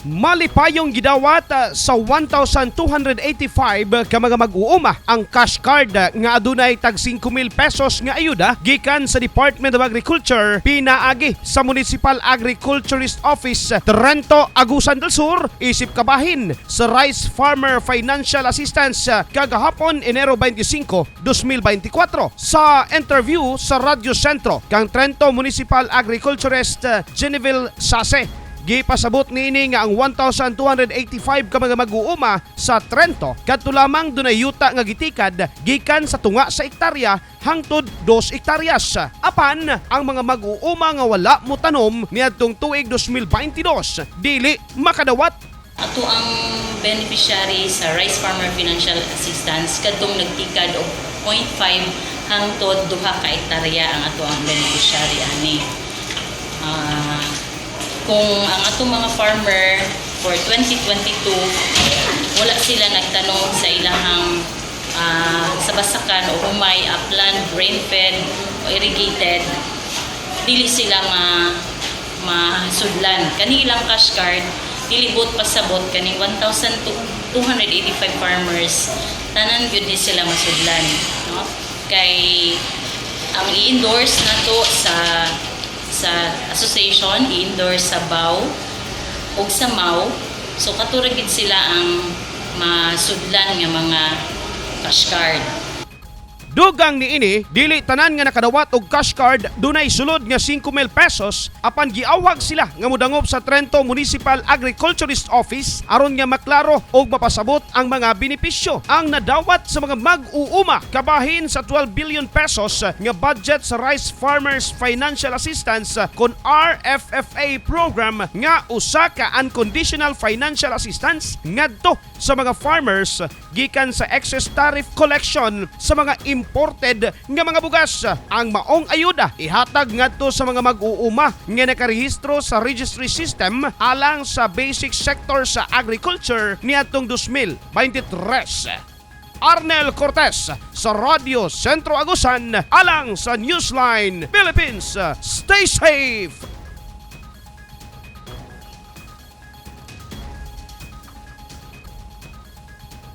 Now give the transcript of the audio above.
Malipayong gidawat sa 1,285 ka mga mag-uuma ang cash card nga adunay tag 5,000 pesos nga ayuda gikan sa Department of Agriculture pinaagi sa Municipal Agriculturist Office Trento, Agusan del Sur isip kabahin sa Rice Farmer Financial Assistance kagahapon Enero 25, 2024. Sa interview sa Radio Centro kang Trento Municipal Agriculturist Geneville Sase, gipasabot niini nga ang 1,285 ka mga mag-uuma sa Trento kadto lamang dunay yuta nga gitikad gikan sa tunga sa ektarya hangtod 2 ektaryas. Apan ang mga mag-uuma nga wala mo tanom niadtong tuig 2022 dili makadawat. Ato ang beneficiary sa Rice Farmer Financial Assistance kadtong nagtikad og 0.5 hangtod 2 ka ektarya ang ato ang beneficiary ani. Kung ang atong mga farmer for 2022 wala sila nagtanong sa ilahang sa basakan o humay, upland, rain-fed o irrigated, dili sila masudlan. Kanilang cash card dilibot pasabot kaning 1,285 farmers tanan gyud di sila masudlan, no? Kay ang i-endorse nato sa association, i-endorse sa BAW ug sa MAW, so katurag gid sila ang masudlan nga mga cash card. Dugang niini dili tanan nga nakadawat og cash card dunay sulod nga 5,000 pesos apan giawhag sila nga modangop sa Trento Municipal Agriculturist Office aron nga maklaro og mapasabot ang mga benepisyo. Ang nadawat sa mga mag-uuma kabahin sa 12 billion pesos nga budget sa Rice Farmers Financial Assistance kon RFFA program nga usa ka unconditional financial assistance ngadto sa mga farmers gikan sa excess tariff collection sa mga imported nga mga bugas. Ang maong ayuda ihatag ngadto sa mga mag-uuma nga nakarehistro sa registry system alang sa basic sector sa agriculture niadtong 2023. Arnel Cortez sa Radio Centro Agusan alang sa Newsline Philippines. Stay safe!